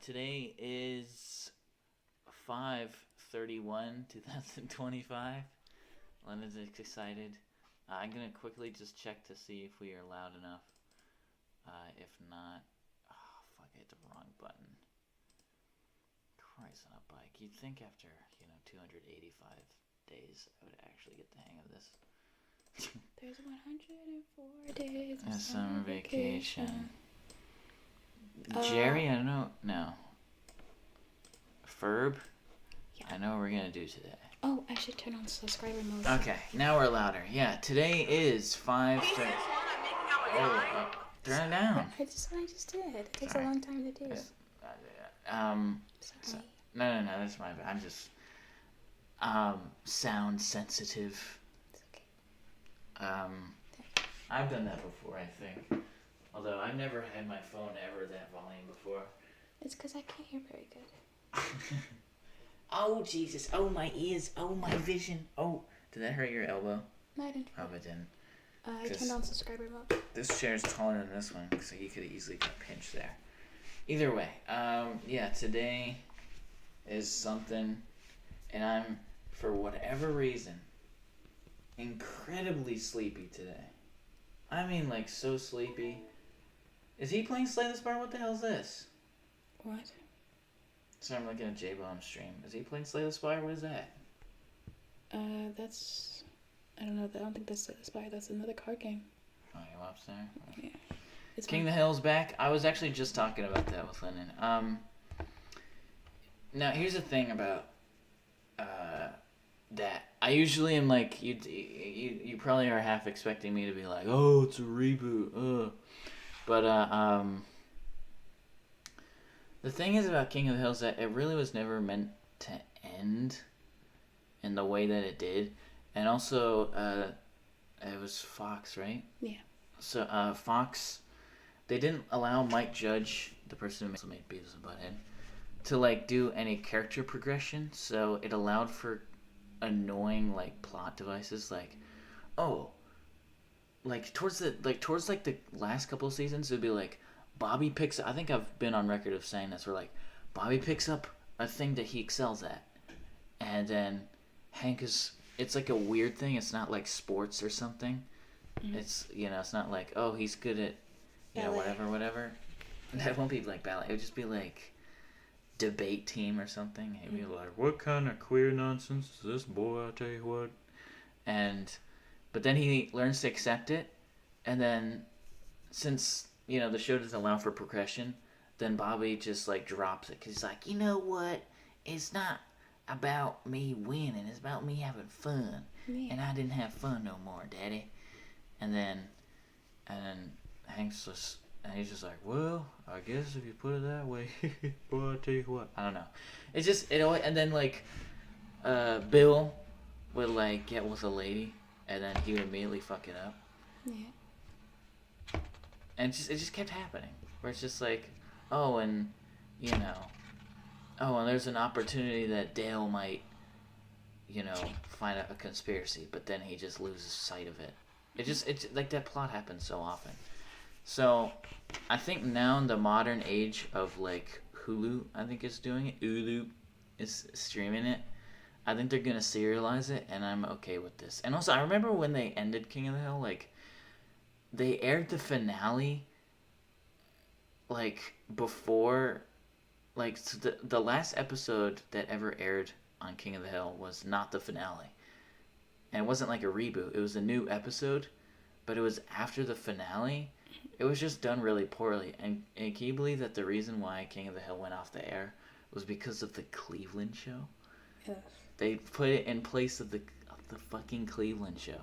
Today is 5/31/2025. Leonard's excited. I'm going to quickly just check to see if we are loud enough. If not, oh, fuck, I hit the wrong button. Christ on a bike. You'd think after, 285 days, I would actually get the hang of this. There's 104 days of summer vacation. Jerry, I don't know. No. Ferb? Yeah. I know what we're going to do today. Oh, I should turn on subscriber mode. Okay, now we're louder. Yeah, today is 5. Turn it down. That's what I just did. It takes a long time to do. Sorry. No, that's my bad. I'm just sound sensitive. It's okay. I've done that before, I think. Although I've never had my phone ever that volume before. It's because I can't hear very good. Oh, Jesus. Oh, my ears. Oh, my vision. Oh, did that hurt your elbow? No, I didn't. Oh, it didn't. I turned on subscriber mode. This chair is taller than this one, so you could easily get pinched there. Either way, today is something, and I'm, for whatever reason, incredibly sleepy today. I mean, like, so sleepy. Is he playing Slay the Spire? What the hell is this? What? So I'm looking at J-Bomb's stream. Is he playing Slay the Spire? What is that? That's... I don't know. I don't think that's Slay the Spire. That's another card game. Oh, you watched there? Yeah. It's King of the Hill's back. I was actually just talking about that with Lennon. Now, here's the thing about that. I usually am like, you probably are half expecting me to be like, oh, it's a reboot. But the thing is about King of the Hill is that it really was never meant to end in the way that it did. And also, it was Fox, right? Yeah. So, Fox, they didn't allow Mike Judge, the person who made Beavis and Butthead, to, like, do any character progression. So it allowed for annoying, like, plot devices, like, towards the last couple of seasons, it'd be like, Bobby picks, I think I've been on record of saying this, where, like, Bobby picks up a thing that he excels at, and then Hank is, it's like a weird thing, it's not like sports or something, it's, it's not like, oh, he's good at, whatever, that won't be like ballet, it would just be like, debate team or something, he'd be like, what kind of queer nonsense is this, boy, I tell you what, but then he learns to accept it, and then, since, the show doesn't allow for progression, then Bobby just, like, drops it, because he's like, you know what, it's not about me winning, it's about me having fun, and I didn't have fun no more, Daddy, and then Hank's just, and he's just like, well, I guess if you put it that way, boy, I tell you what, I don't know, it's just, and then, like, Bill would, like, get with a lady, and then he would immediately fuck it up. Yeah. And it just kept happening. Where it's just like, and there's an opportunity that Dale might, find a conspiracy, but then he just loses sight of it. It's like that plot happens so often. So, I think now in the modern age of, like, Hulu, I think is doing it. Hulu is streaming it. I think they're going to serialize it, and I'm okay with this. And also, I remember when they ended King of the Hill, like, they aired the finale, like, before, like, so the last episode that ever aired on King of the Hill was not the finale. And it wasn't like a reboot. It was a new episode, but it was after the finale. It was just done really poorly. And can you believe that the reason why King of the Hill went off the air was because of the Cleveland show? Yes. They put it in place of the fucking Cleveland show.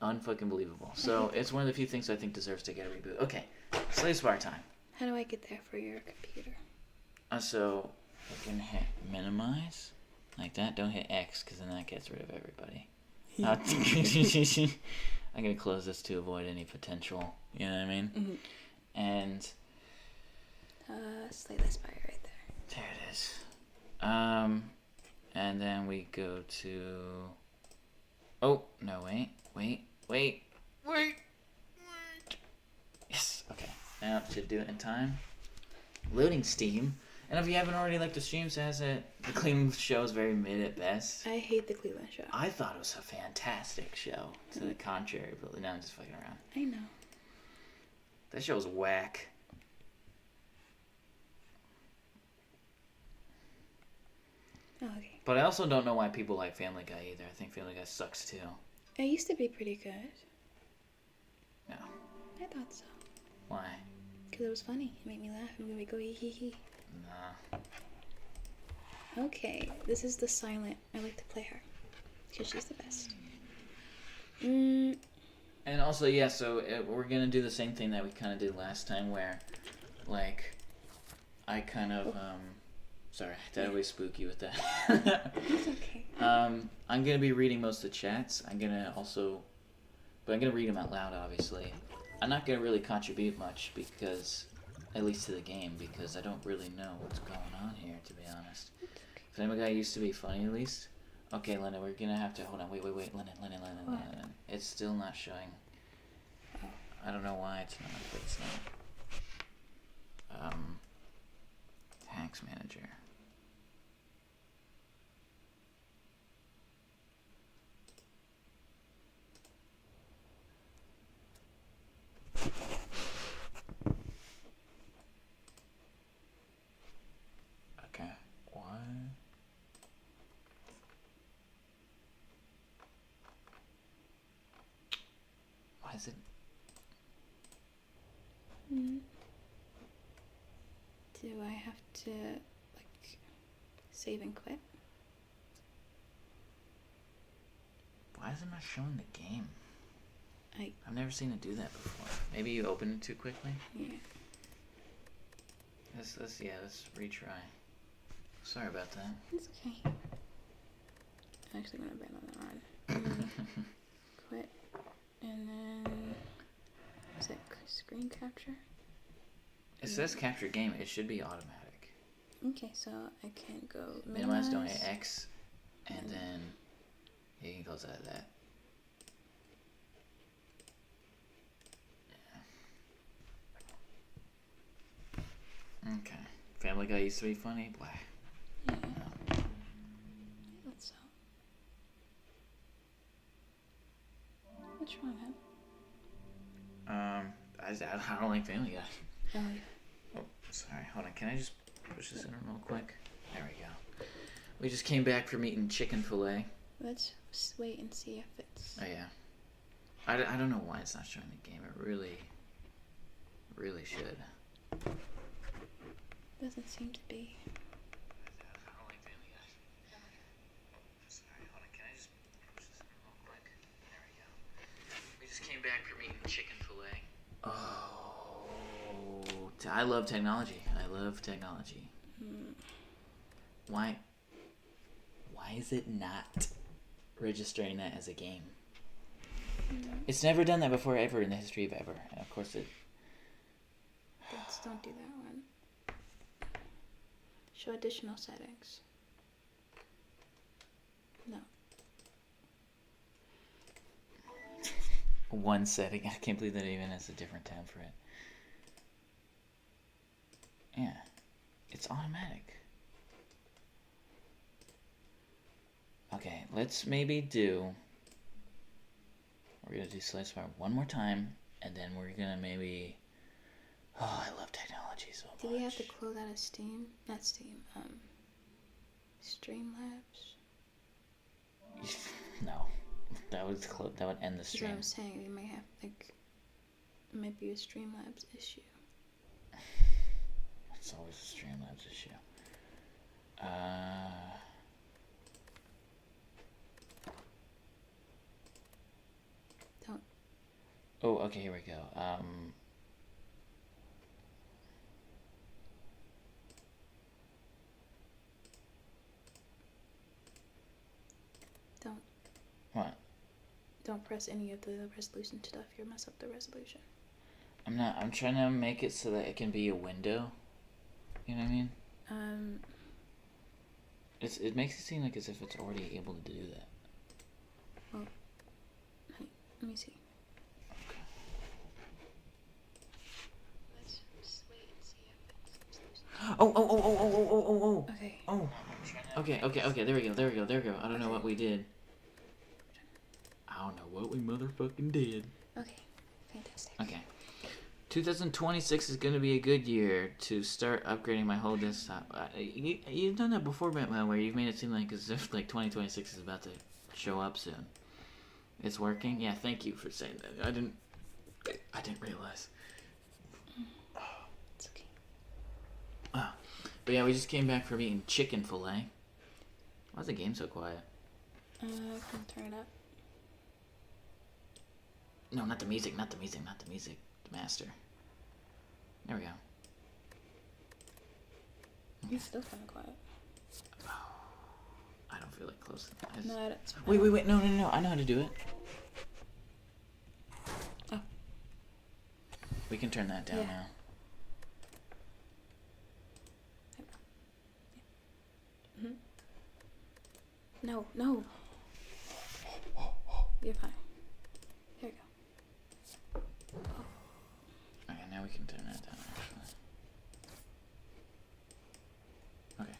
Unfucking believable. So it's one of the few things I think deserves to get a reboot. Okay, Slay the Spire time. How do I get there for your computer? So you can hit minimize like that. Don't hit X because then that gets rid of everybody. I'm gonna close this to avoid any potential. You know what I mean? Mm-hmm. And Slay the Spire right there. There it is. And then we go to. Oh no! Wait. Yes. Okay. Now it should do it in time. Loading Steam. And if you haven't already, like, the stream says that the Cleveland show is very mid at best. I hate the Cleveland show. I thought it was a fantastic show. To the contrary, but now I'm just fucking around. I know. That show was whack. Oh, okay. But I also don't know why people like Family Guy either. I think Family Guy sucks too. It used to be pretty good. No. I thought so. Why? Because it was funny. It made me laugh. It made me go hee hee hee. Nah. Okay, this is the silent. I like to play her. Because she's the best. Mm. And also, yeah, so we're going to do the same thing that we kind of did last time where, like, I kind of, sorry, did I always spook you with that? It's okay. I'm going to be reading most of the chats. I'm going to also, but I'm going to read them out loud, obviously. I'm not going to really contribute much because, at least to the game, because I don't really know what's going on here, to be honest. Family Guy used to be funny, at least. Okay, Lennon, we're going to have to, hold on, wait, Lennon. It's still not showing. I don't know why it's not, but it's not. Tax manager. Okay, why? Why is it? Do I have to, like, save and quit? Why is it not showing the game? I I've never seen it do that before. Maybe you opened it too quickly? Yeah. Let's retry. Sorry about that. It's okay. I'm actually gonna ban on that run. Quit. And then is it screen capture? It says capture game. It should be automatic. Okay, so I can go Minimize donate X, and then you can close out of that. Yeah. Okay. Family Guy used to be funny. Blah. Yeah. No. Let's What's wrong, man? I don't like Family Guy. Oh, Oh, sorry. Hold on. Can I just push this in real quick? There we go. We just came back from eating chicken fillet. let's wait and see if it's. Oh yeah. I don't know why it's not showing the game. It really should. Doesn't seem to be. I don't like Family Guy. Sorry. Hold on. Can I just push this in real quick? There we go. We just came back from eating chicken fillet. Oh. I love technology. Why is it not registering that as a game? It's never done that before ever in the history of ever. And of course it... Don't do that one. Show additional settings. No. One setting. I can't believe that it even has a different tab for it. Yeah. It's automatic. Okay, let's maybe do... We're going to do Slice Bar one more time, and then we're going to maybe... Oh, I love technology so much. Do we have to close out of Steam? Not Steam, Streamlabs? No. That would end the That's stream. what I'm saying. We might have, like, it might be a Streamlabs issue. It's always a Streamlabs issue. Don't. Oh, okay, here we go. Don't. What? Don't press any of the resolution stuff. You'll mess up the resolution. I'm trying to make it so that it can be a window. You know what I mean? It makes it seem like as if it's already able to do that. Well, let me see. Okay. Let's just wait and see if it's Oh, oh, oh, oh, oh, oh, oh, oh, oh. Okay. Oh. Okay. There we go. I don't know what we did. I don't know what we motherfucking did. Okay. Fantastic. Okay. 2026 is going to be a good year to start upgrading my whole desktop. You've done that before, Batman, where you've made it seem like as if like 2026 is about to show up soon. It's working? Yeah, thank you for saying that. I didn't realize. It's okay. But yeah, we just came back from eating chicken fillet. Why is the game so quiet? Can turn it up. No, not the music. The master. There we go. It's still kind of quiet. I don't feel like close. No, that's fine. Wait. No. I know how to do it. Oh. We can turn that down now. No. You're fine. There you go. Okay, now we can turn that down, actually. Okay.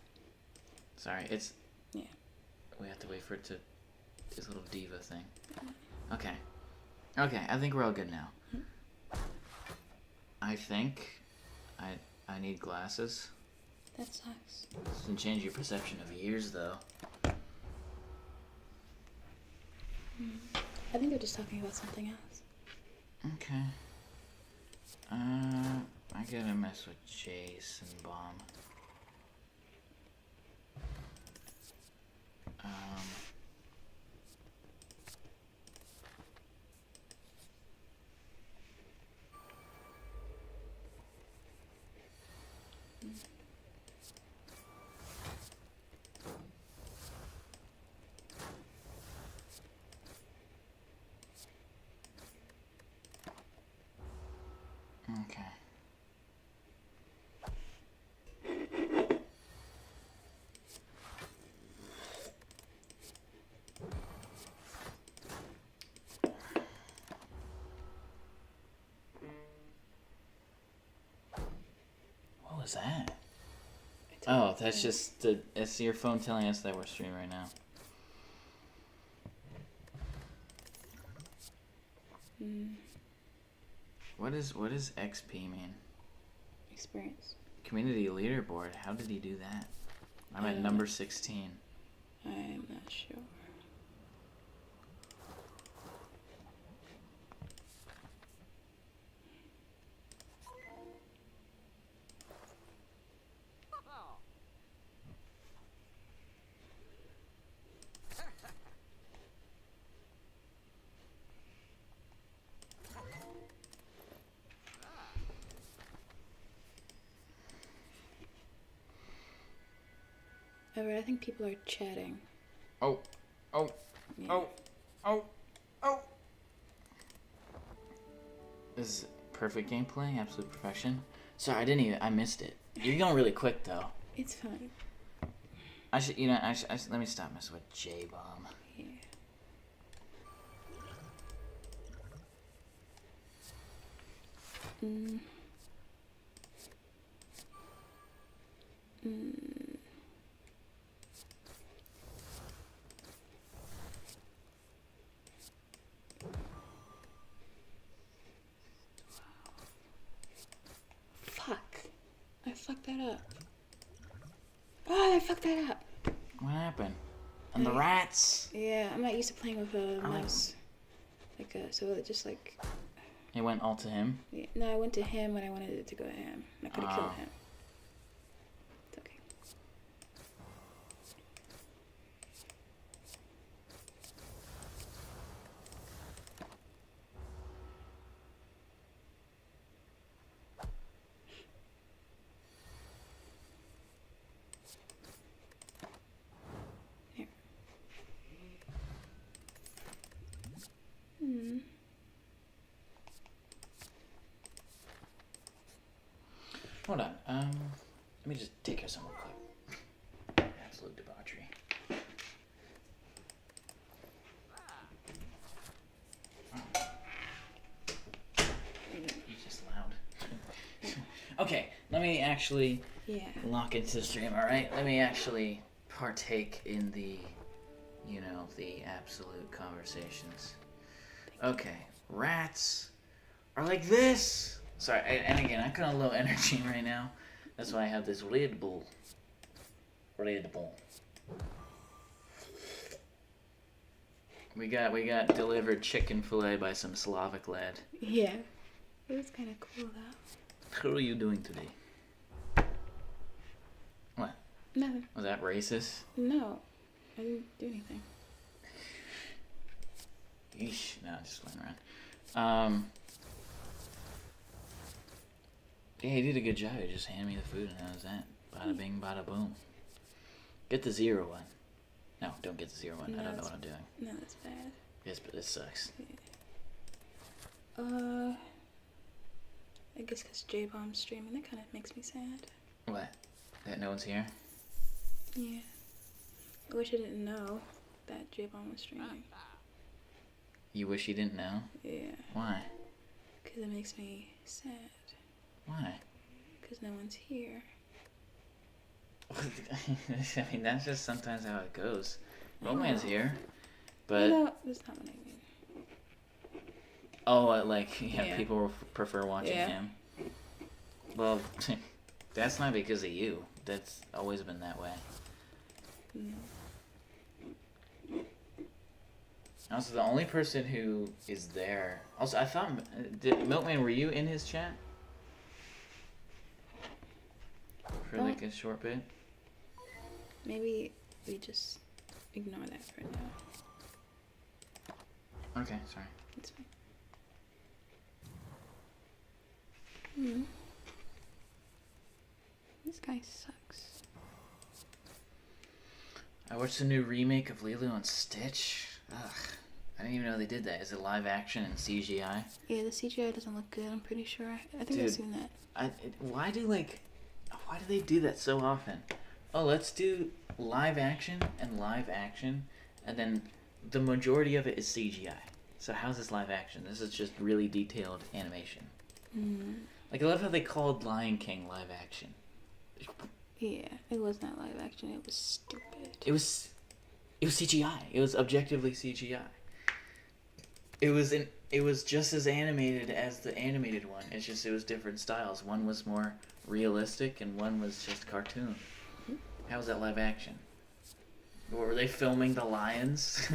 Sorry, it's... Yeah. We have to wait for it to... This little diva thing. Okay, I think we're all good now. I think... I need glasses. That sucks. Doesn't change your perception of years, though. I think they're just talking about something else. Okay. I gotta mess with Jason Bomb. Okay. What was that? Oh, that's just it's your phone telling us that we're streaming right now. What does XP mean? Experience. Community leaderboard. How did he do that? I'm at number 16. I'm not sure. I think people are chatting. Oh. Yeah. Oh. This is perfect gameplay, absolute perfection. Sorry, I missed it. You're going really quick, though. It's fine. I should, let me stop messing with J-Bomb. Yeah. Fuck. I fucked that up. Oh, I fucked that up. What happened? And the rats! Yeah, I'm not used to playing with a mouse. So it just like... It went all to him? Yeah, no, I went to him when I wanted it to go to him. I could have killed him. It's okay. Here. Hold on. Let me just take care of something real quick. Absolute debauchery. He's just loud. Okay, let me actually Yeah. lock into the stream. All right, let me actually partake in the, the absolute conversations. Okay, rats are like this. Sorry, and again, I'm kind of low energy right now. That's why I have this Red Bull. Red Bull. We got delivered chicken fillet by some Slavic lad. Yeah. It was kind of cool though. How are you doing today? What? Nothing. Was that racist? No. I didn't do anything. Yeesh. No, just playing around. Yeah, he did a good job. He just handed me the food and that was that. Bada bing, bada boom. Get the 0 one. No, don't get the 0 one. No, I don't know what I'm doing. No, that's bad. Yes, but this sucks. Yeah. I guess because J-Bomb's streaming, that kind of makes me sad. What? That no one's here? Yeah. I wish I didn't know that J-Bomb was streaming. You wish you didn't know? Yeah. Why? Because it makes me sad. Why? Because no one's here. I mean, that's just sometimes how it goes. I Roman's know. here, but... No, that's not what I mean. Oh, Yeah. people prefer watching him. Well, that's not because of you. That's always been that way. Mm. Also, the only person who is there... Also, I thought... Milkman, were you in his chat? For like a short bit? Maybe we just ignore that for now. Okay, sorry. It's fine. This guy sucks. I watched the new remake of Lilo and Stitch. Ugh. I didn't even know they did that. Is it live action and CGI? Yeah, the CGI doesn't look good, I'm pretty sure. I think I've Dude, seen that. Why do they do that so often? Oh, let's do live action, and then the majority of it is CGI. So how's this live action? This is just really detailed animation. Like, I love how they called Lion King live action. Yeah, it was not live action, it was stupid. It was CGI. It was objectively CGI. It was just as animated as the animated one. It's just it was different styles. One was more realistic and one was just cartoon. How was that live action? Were they filming the lions?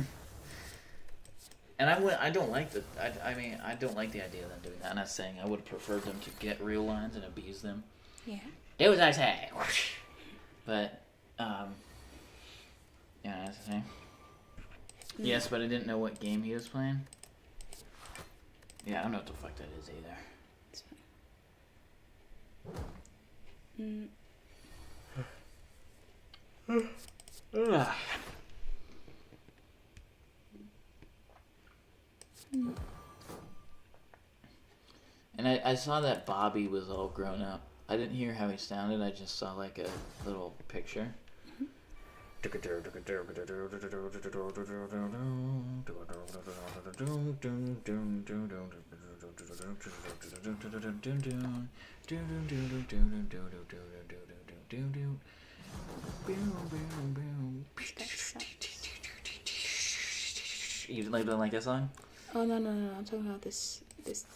And I don't like the I don't like the idea of them doing that. I'm not saying I would have preferred them to get real lions and abuse them. Yeah. It was I say. But yeah, that's the thing. Yes, but I didn't know what game he was playing. Yeah, I don't know what the fuck that is either. It's fine. And I saw that Bobby was all grown up. I didn't hear how he sounded. I just saw like a little picture. You don't like that song? Oh, no, I'm talking about this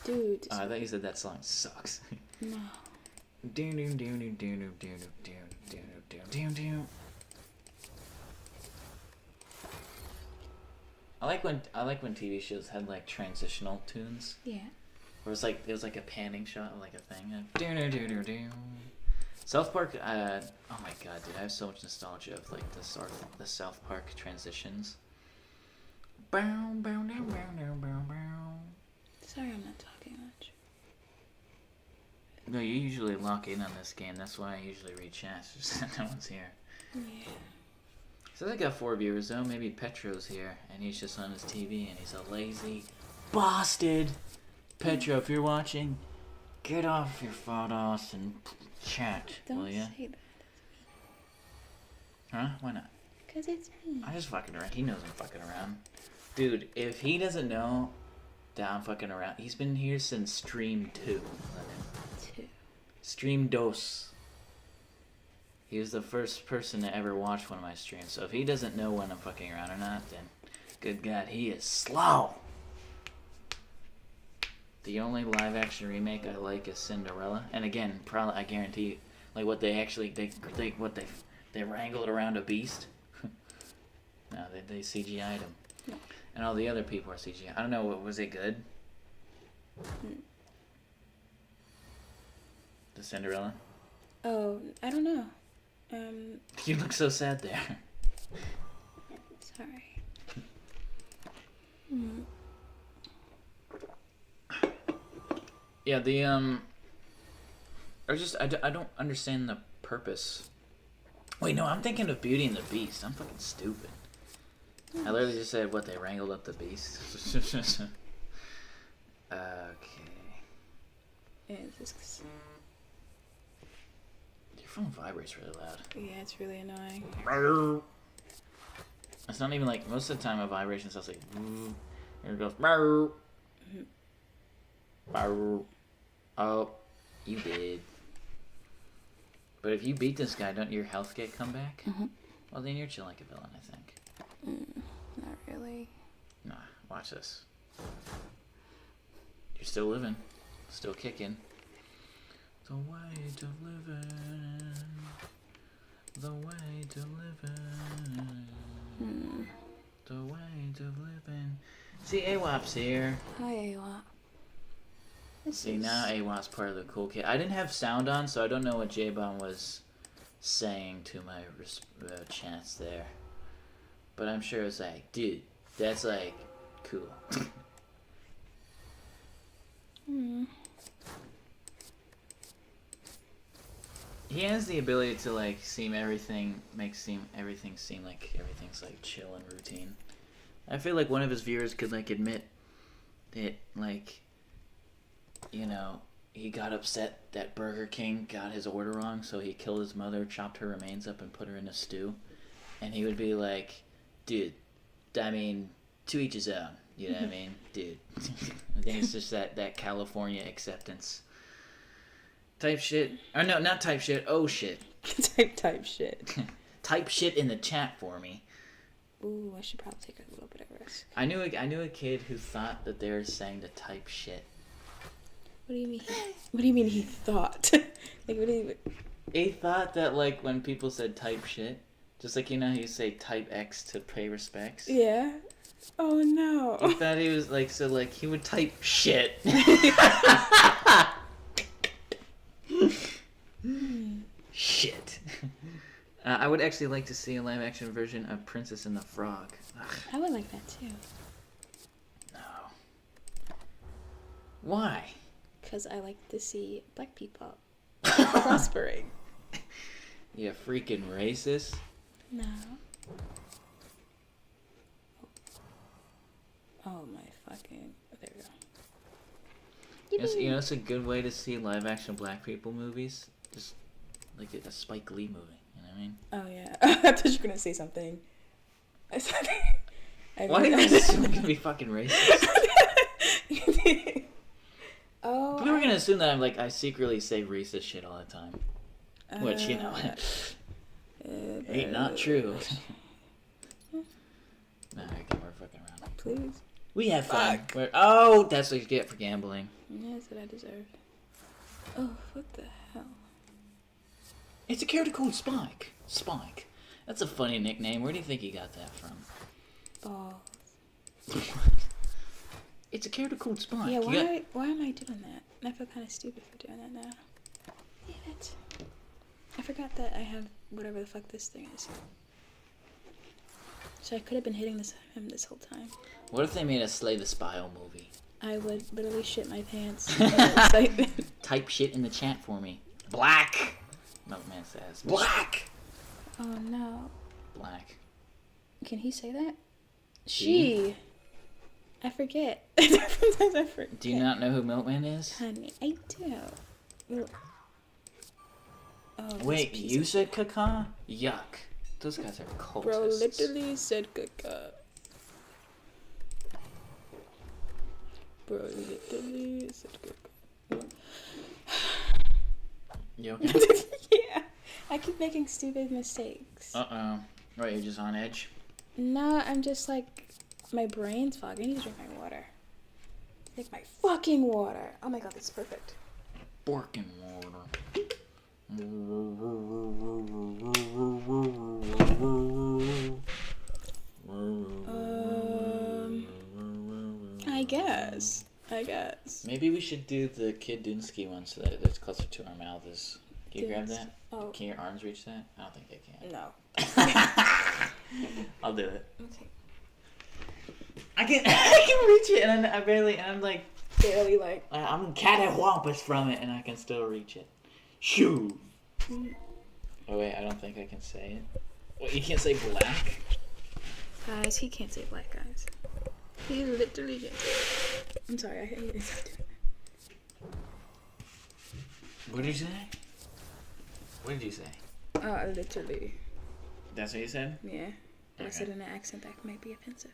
dude. Oh, I thought you said that song sucks. No. I like when TV shows had like transitional tunes. Yeah. Where it was like a panning shot of like a thing. South Park. Oh my god, dude! I have so much nostalgia of like the South Park transitions. Sorry, I'm not talking much. No, you usually lock in on this game. That's why I usually read chats. Just that no one's here. Yeah. So I got 4 viewers though. Maybe Petro's here, and he's just on his TV, and he's a lazy bastard. Petro, if you're watching, get off your fat ass and chat, Don't will ya? say that. Huh? Why not? Because it's me. I'm just fucking around. He knows I'm fucking around. Dude, if he doesn't know that I'm fucking around, he's been here since stream 2. Two. Stream dos. He was the first person to ever watch one of my streams. So if he doesn't know when I'm fucking around or not, then good God, he is slow. The only live action remake I like is Cinderella. And again, probably I guarantee, like what they actually they wrangled around a beast. No, they CGI'd him. No. And all the other people are CGI. I don't know. Was it good? The Cinderella? Oh, I don't know. You look so sad there. Sorry. Yeah, I don't understand the purpose. Wait, no, I'm thinking of Beauty and the Beast. I'm fucking stupid. I literally just said what they wrangled up the beast. Okay. Yeah, this. Your phone vibrates really loud. Yeah, it's really annoying. It's not even like most of the time a vibration sounds like. Here it goes. Oh, you did. But if you beat this guy, don't your health get come back? Well, then you're chilling like a villain, I think. Not really. Nah, watch this. You're still living. Still kicking. The weight of living. The weight of living. The weight of living. See, AWAP's here. Hi, AWAP. See, now AWAP's part of the cool kid. I didn't have sound on, so I don't know what J-Bomb was saying to my chance there. But I'm sure it's like, dude, that's like, cool. He has the ability to like everything seem like everything's like chill and routine. I feel like one of his viewers could like admit that like, you know, he got upset that Burger King got his order wrong, so he killed his mother, chopped her remains up, and put her in a stew. And he would be like, dude, I mean, to each his own. You know what I mean? Dude. I think it's just that California acceptance. Type shit. Or no, not type shit. Oh shit. type shit. Type shit in the chat for me. Ooh, I should probably take a little bit of risk. I knew a kid who thought that they were saying to type shit. What do you mean? What do you mean he thought? Like, what do you? He thought that like when people said type shit, just like you know how you say type X to pay respects. Yeah. Oh no. He thought he was like so like he would type shit. Shit. I would actually like to see a live action version of Princess and the Frog. Ugh. I would like that too. No. Why? Because I like to see black people prospering. You freaking racist. No. Oh my fucking. There we go. You know, it's a good way to see live action black people movies. Just like a Spike Lee movie. You know what I mean? Oh yeah. I thought you were gonna say something. Why do you guys assume I'm gonna be fucking racist? Oh. People are gonna assume that I'm like I secretly say racist shit all the time. Which, you know, ain't not true. Nah, okay, we're fucking around. Please. We have fun. Oh, that's what you get for gambling. Yeah, that's what I deserve. Oh, what the hell? It's a character called Spike. Spike. That's a funny nickname. Where do you think you got that from? Balls. It's a character called Spike. Yeah, why am I doing that? I feel kind of stupid for doing that now. Damn it. I forgot that I have whatever the fuck this thing is. So I could have been hitting him this whole time. What if they made a Slay the Spile movie? I would literally shit my pants. Excitement. Type shit in the chat for me. Black! Milkman says. Black! Oh no. Black. Can he say that? She. I forget. Sometimes I forget. Do you not know who Milkman is? Honey, I do. Oh, wait, you said caca? Yuck. Those guys are cultists. Bro literally said caca. Bro literally said caca. You okay? Yeah. I I keep making stupid mistakes. Right, you're just on edge? No, I'm just like, my brain's fogging. I need to drink my water. Drink my fucking water. Oh my god, this is perfect. Borkin water. I guess. Maybe we should do the kidDoonski one so that it's closer to our mouths. Can you grab that? Oh. Can your arms reach that? I don't think they can. No. I'll do it. Okay. I can reach it, and I'm like barely like. I'm cattywampus from it, and I can still reach it. Shoo. Oh wait, I don't think I can say it. Well, you can't say black. Guys, he can't say black, guys. He literally can't say it. I'm sorry, I hate it. What did you say? What did you say? Literally. That's what you said? Yeah. But Okay. I said in an accent that might be offensive.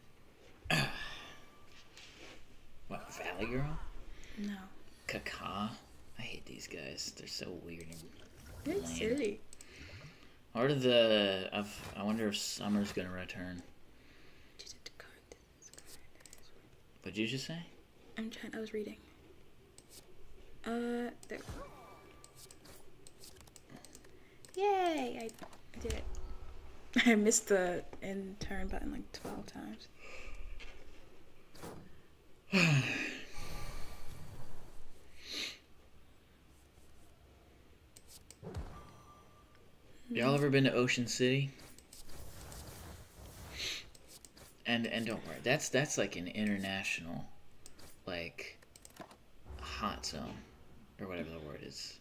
What, Valley Girl? No. Kaka? I hate these guys. They're so weird and They're lame. silly. I wonder if summer's gonna return. What'd you just say? I was reading. There. Yay! I did it. I missed the end turn button like 12 times. Y'all ever been to Ocean City? And don't worry, that's like an international, like, hot zone, or whatever the word is,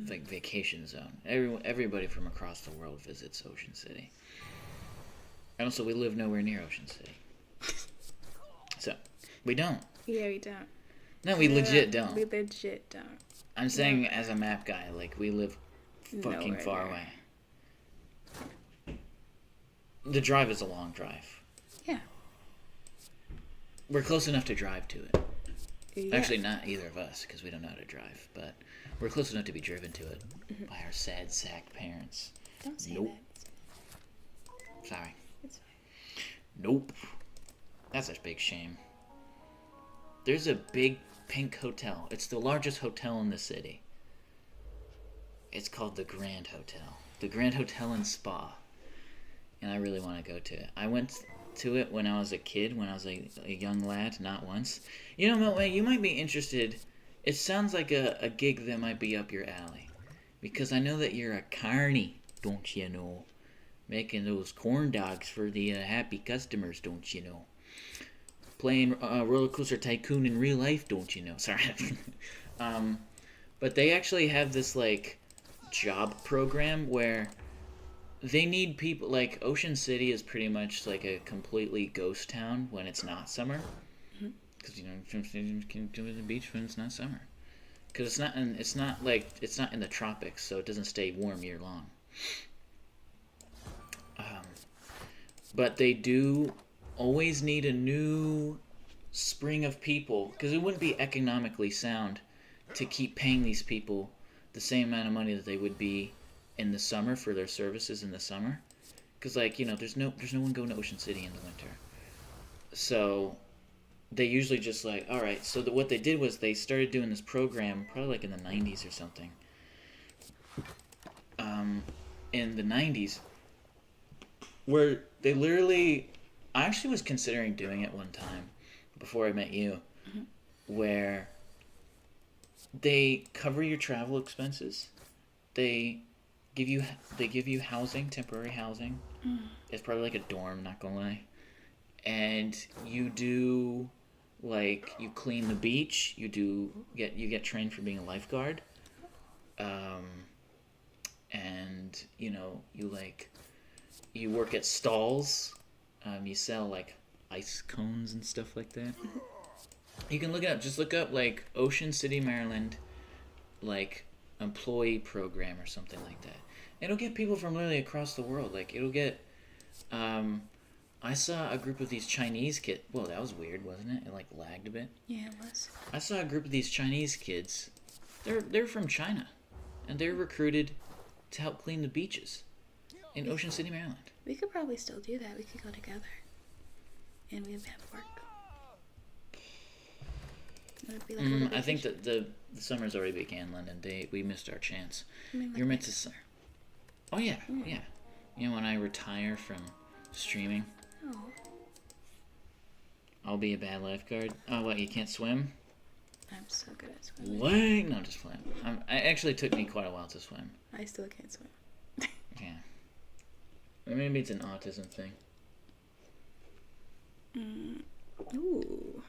like vacation zone. Everybody from across the world visits Ocean City. And also, we live nowhere near Ocean City, so we don't. Yeah, we don't. No, we legit don't. We legit don't. I'm saying as a map guy, like, we live fucking Nowhere far near. away. The drive is a long drive. Yeah. We're close enough to drive to it. Yeah. Actually, not either of us, because we don't know how to drive, but we're close enough to be driven to it by our sad sack parents. Don't say Nope. that. Sorry. It's fine. Nope. That's a big shame. There's a big pink hotel. It's the largest hotel in the city. It's called the Grand Hotel. The Grand Hotel and Spa. And I really want to go to it. I went to it when I was a kid, when I was a young lad, not once. You know, Miltway, you might be interested. It sounds like a gig that might be up your alley. Because I know that you're a carny, don't you know? Making those corn dogs for the happy customers, don't you know? Playing Roller Coaster Tycoon in real life, don't you know? Sorry. But they actually have this, like, job program where they need people. Like, Ocean City is pretty much like a completely ghost town when it's not summer. Because, you know, you can go to the beach when it's not summer. Because it's not in the tropics, so it doesn't stay warm year long. But they do always need a new spring of people, because it wouldn't be economically sound to keep paying these people the same amount of money that they would be in the summer for their services in the summer. Because, like, you know, there's no one going to Ocean City in the winter. So they usually just like, all right, so what they did was they started doing this program probably like in the 90s or something. In the 90s, where they literally, I actually was considering doing it one time before I met you, where they cover your travel expenses. They give you housing, temporary housing. It's probably like a dorm, not gonna lie. And you do, like, you clean the beach. You get trained for being a lifeguard. And you know, you work at stalls. You sell like ice cones and stuff like that. You can look it up. Just look up like Ocean City, Maryland, like employee program or something like that. It'll get people from literally across the world. Like, it'll get. I saw a group of these Chinese kids. Whoa, that was weird, wasn't it? It like lagged a bit. Yeah, it was. I saw a group of these Chinese kids. They're from China, and they're recruited to help clean the beaches in Ocean City, Maryland. We could probably still do that. We could go together. And we'd have work. Would it be like a little I think vacation? that the summer's already began, London. We missed our chance. I mean, like You're meant to. Oh yeah, yeah. You know, when I retire from streaming, Oh. I'll be a bad lifeguard. Oh, what? You can't swim? I'm so good at swimming. What? No, I'm just playing. It actually took me quite a while to swim. I still can't swim. Yeah. Maybe it's an autism thing. Ooh.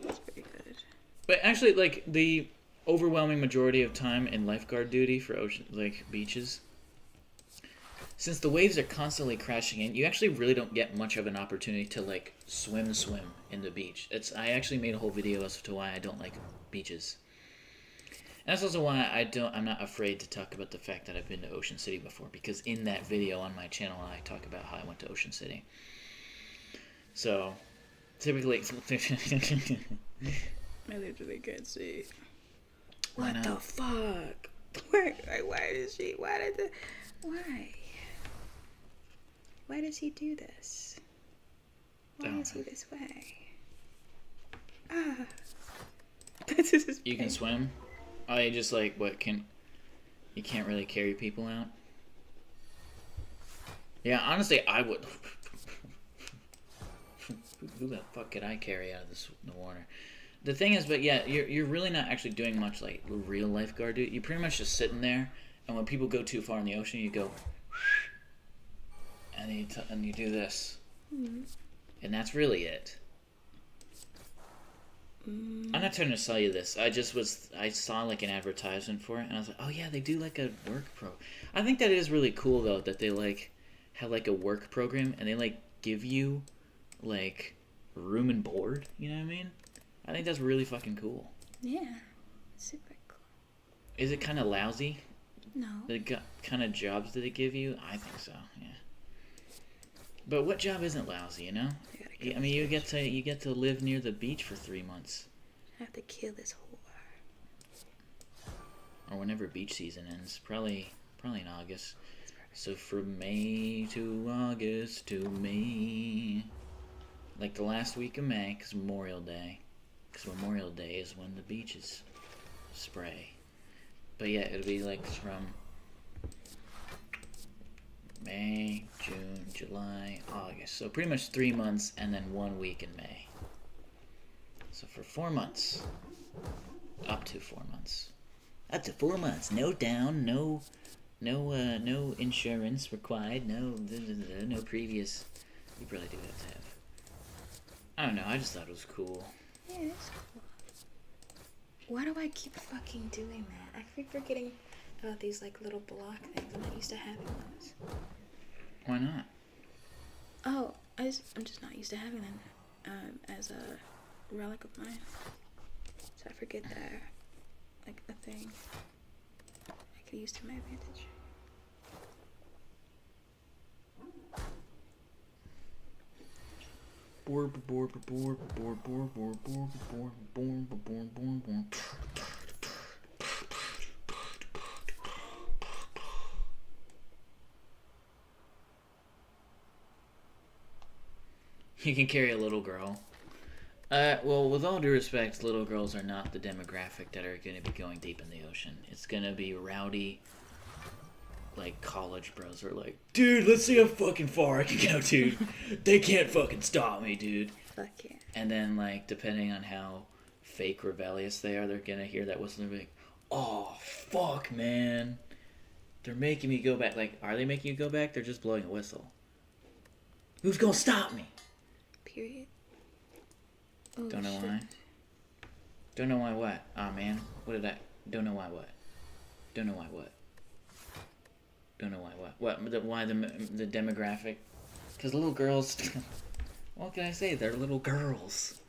That's pretty good. But actually, like, the overwhelming majority of time in lifeguard duty for ocean, like, beaches, since the waves are constantly crashing in, you actually really don't get much of an opportunity to, like, swim in the beach. I actually made a whole video as to why I don't like beaches. And that's also why I'm not afraid to talk about the fact that I've been to Ocean City before, because in that video on my channel, I talk about how I went to Ocean City. So, typically... I literally can't see. Why What not? the fuck? Why does he do this? Why is he this way? Ah. This is You can swim? Oh, you just, like, you can't really carry people out? Yeah, honestly, I would... Who the fuck could I carry out of the water? The thing is, but yeah, you're really not actually doing much, like, real lifeguard duty. You're pretty much just sitting there, and when people go too far in the ocean, you go... And you do this. Mm-hmm. And that's really it. I'm not trying to sell you this. I saw like an advertisement for it, and I was like, oh yeah, they do like a work pro. I think that is really cool though, that they like have like a work program, and they like give you like room and board. You know what I mean? I think that's really fucking cool. Yeah. Super cool. Is it kind of lousy? No. The kind of jobs that they give you? I think so. Yeah. But what job isn't lousy? You know? I mean, you get to live near the beach for 3 months. I have to kill this whore. Or whenever beach season ends, probably in August. So from May to August to May, like the last week of May, because Memorial Day is when the beaches spray. But yeah, it'll be like from May, June, July, August. So pretty much 3 months and then 1 week in May. So for 4 months, up to 4 months. Up to 4 months. No down, no insurance required, no previous. You probably do have to have. I don't know, I just thought it was cool. Yeah, it's cool. Why do I keep fucking doing that? I keep forgetting about these like little block things. I'm not used to having those. Why not? Oh, I'm just not used to having them as a relic of mine. So I forget they're like a thing I can use to my advantage. You can carry a little girl. Well, with all due respect, little girls are not the demographic that are going to be going deep in the ocean. It's going to be rowdy, like, college bros who are like, dude, let's see how fucking far I can go, dude. They can't fucking stop me, dude. Fuck yeah. And then, like, depending on how fake rebellious they are, they're going to hear that whistle and be like, oh, fuck, man. They're making me go back. Like, are they making you go back? They're just blowing a whistle. Who's going to stop me? Period. Oh, Don't know shit. why. Don't know why what? Aw, man. What did I... Don't know why what? Don't know why what? Don't know why what? What? Why the demographic? Because little girls... What can I say? They're little girls.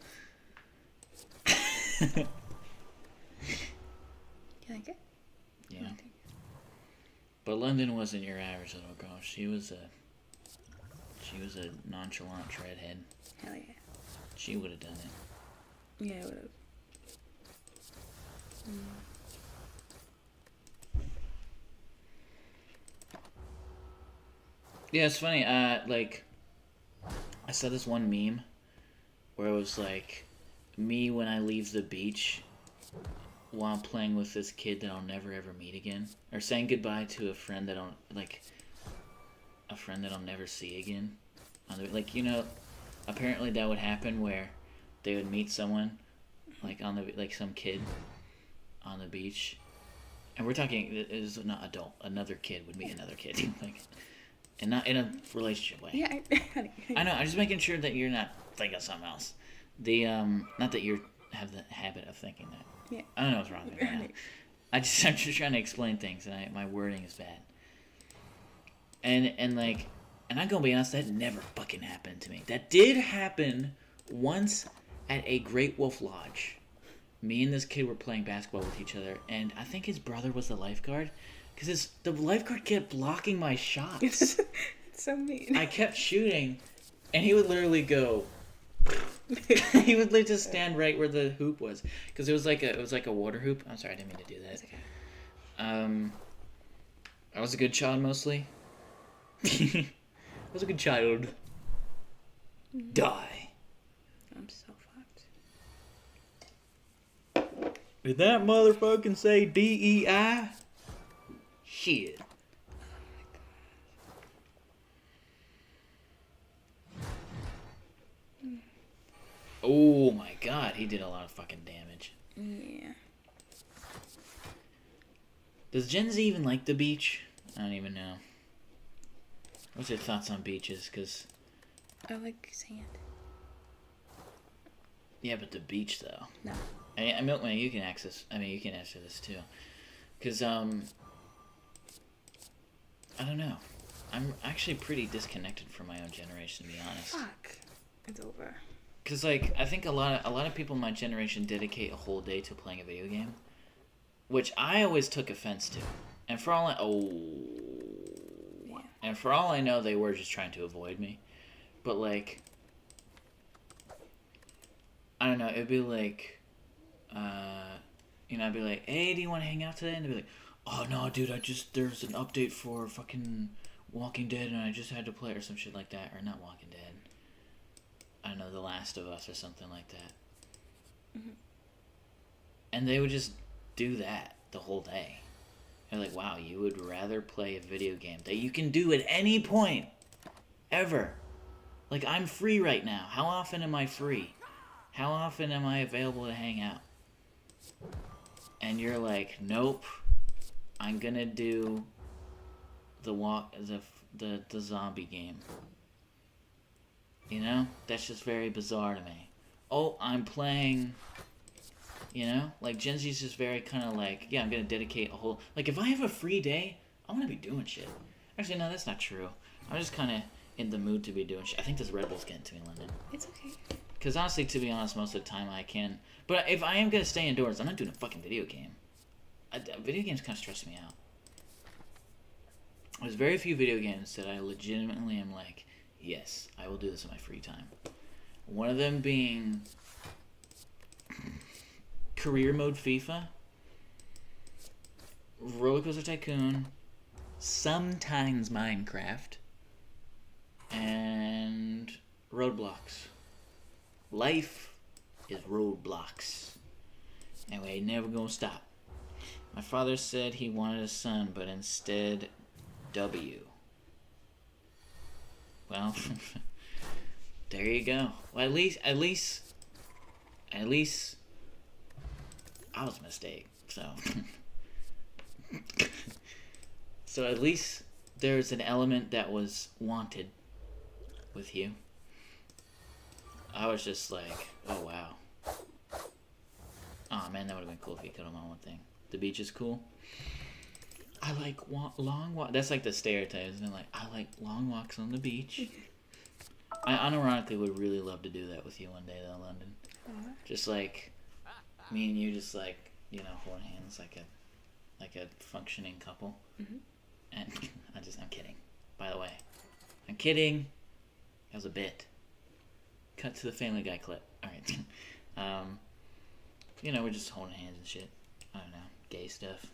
You like it? Yeah. But London wasn't your average little girl. She was a nonchalant redhead. Hell yeah. She would have done it. Yeah, I would have. Yeah, it's funny. Like I saw this one meme where it was like me when I leave the beach while I'm playing with this kid that I'll never ever meet again, or saying goodbye to a friend that I'll like a friend that I'll never see again. Like apparently that would happen where they would meet someone like on the like some kid on the beach, and we're talking it is not adult. Another kid would meet another kid, like, and not in a relationship way. Yeah, I know. I'm just making sure that you're not thinking something else. The not that you have the habit of thinking that. Yeah. I don't know what's wrong with me right now. I'm just trying to explain things, and my wording is bad. And I'm gonna be honest, that never fucking happened to me. That did happen once at a Great Wolf Lodge. Me and this kid were playing basketball with each other, and I think his brother was the lifeguard, because the lifeguard kept blocking my shots. It's so mean. I kept shooting, and he would literally go. He would literally just stand right where the hoop was, because it was like a water hoop. I'm sorry, I didn't mean to do that. Okay. I was a good child mostly. I was a good child. Die. I'm so fucked. Did that motherfucking say DEI? Shit. Oh my god, he did a lot of fucking damage. Yeah. Does Gen Z even like the beach? I don't even know. What's your thoughts on beaches? Cause I like sand. yeah, but the beach though. No. I mean, you can access. I mean, you can answer this too. Cause I don't know. I'm actually pretty disconnected from my own generation, to be honest. Fuck. It's over. Cause like I think a lot of people in my generation dedicate a whole day to playing a video game, which I always took offense to, and for all I know, they were just trying to avoid me, but like I don't know, it'd be like, I'd be like, hey, do you want to hang out today? And they'd be like, oh no, dude, there's an update for fucking Walking Dead, and I just had to play, or some shit like that, or not Walking Dead. I don't know, The Last of Us or something like that. Mm-hmm. And they would just do that the whole day. They're like, wow, you would rather play a video game that you can do at any point ever. Like, I'm free right now. How often am I free? How often am I available to hang out? And you're like, nope, I'm gonna do the zombie game. You know? That's just very bizarre to me. Oh, I'm playing, like Gen Z's just very kind of like, yeah, I'm gonna dedicate a whole, like if I have a free day, I'm gonna be doing shit. Actually, no, that's not true. I'm just kind of in the mood to be doing shit. I think this Red Bull's getting to me, London. It's okay. Because honestly, to be honest, most of the time I can. But if I am gonna stay indoors, I'm not doing a fucking video game. Video games kind of stress me out. There's very few video games that I legitimately am like, yes, I will do this in my free time. One of them being career mode FIFA, Roller Coaster Tycoon, sometimes Minecraft, and Roadblocks. Life is roadblocks. And we ain't never gonna stop. My father said he wanted a son, but instead W. Well, there you go. Well, at least I was a mistake. So at least there's an element that was wanted with you. I was just like, oh wow. Oh man, that would have been cool if you could have on one thing. The beach is cool. I like long walk. That's like the stereotype, isn't it? Like, I like long walks on the beach. I unironically would really love to do that with you one day, though, London. Just like me and you, just like holding hands like a functioning couple. Mm-hmm. And I'm kidding. By the way, I'm kidding. That was a bit. Cut to the Family Guy clip. All right. We're just holding hands and shit. I don't know, gay stuff.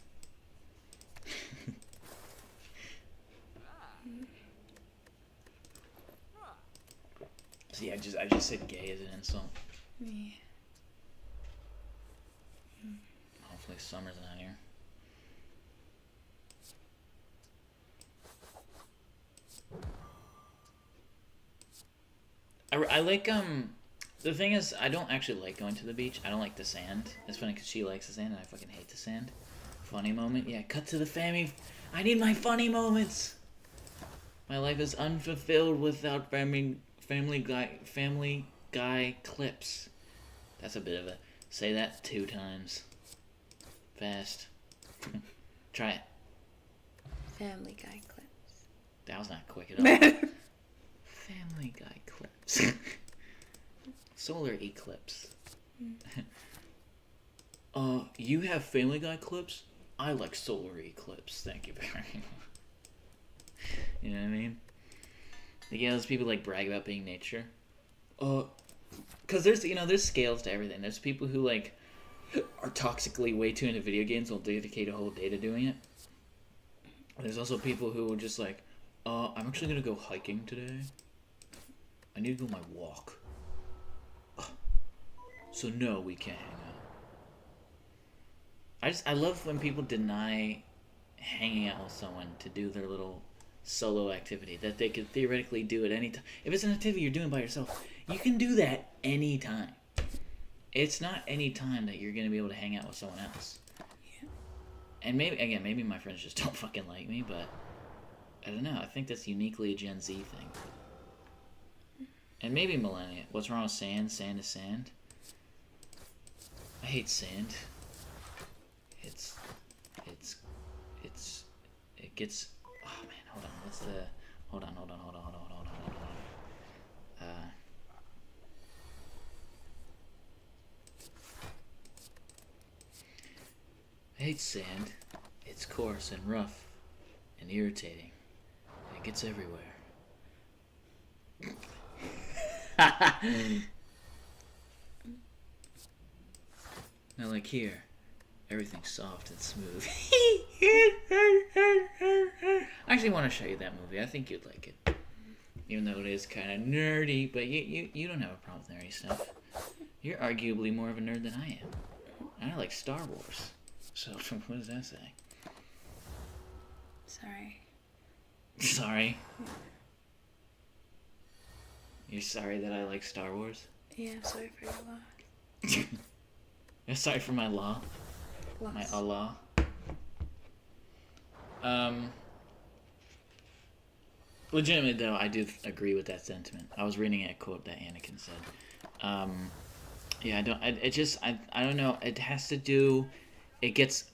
See, I just said gay as an insult. Yeah. Hopefully summer's not here. I like, the thing is, I don't actually like going to the beach. I don't like the sand. It's funny because she likes the sand and I fucking hate the sand. Funny moment? Yeah, cut to the family. I need my funny moments! My life is unfulfilled without family guy clips. That's a bit of a... Say that 2 times. Fast. Try it. Family Guy clips. That was not quick at all. Family Guy clips. Solar eclipse. You have Family Guy clips? I like solar eclipse. Thank you very much. You know what I mean? Yeah, those people like brag about being nature. Cause there's scales to everything. There's people who like are toxically way too into video games. Will dedicate a whole day to doing it. There's also people who are just like, I'm actually gonna go hiking today. I need to go on my walk. So no, we can't hang out. I love when people deny hanging out with someone to do their little solo activity that they could theoretically do at any time. If it's an activity you're doing by yourself, you can do that anytime. It's not any time that you're going to be able to hang out with someone else. Yeah. And maybe my friends just don't fucking like me, but I don't know. I think that's uniquely a Gen Z thing. And maybe millennia. What's wrong with sand? Sand is sand. I hate sand. It gets... Oh man, hold on. What's the... Hold on. I hate sand. It's coarse and rough and irritating. It gets everywhere. Now, like here, everything's soft and smooth. I actually want to show you that movie. I think you'd like it. Even though it is kind of nerdy, but you don't have a problem with nerdy stuff. You're arguably more of a nerd than I am. I like Star Wars. So, what does that say? Sorry. Sorry? You're sorry that I like Star Wars? Yeah, I'm sorry for your loss. You're sorry for my law? Loss. My Allah? Legitimately though, I do agree with that sentiment. I was reading a quote that Anakin said. Yeah, I don't know. It has to do. It gets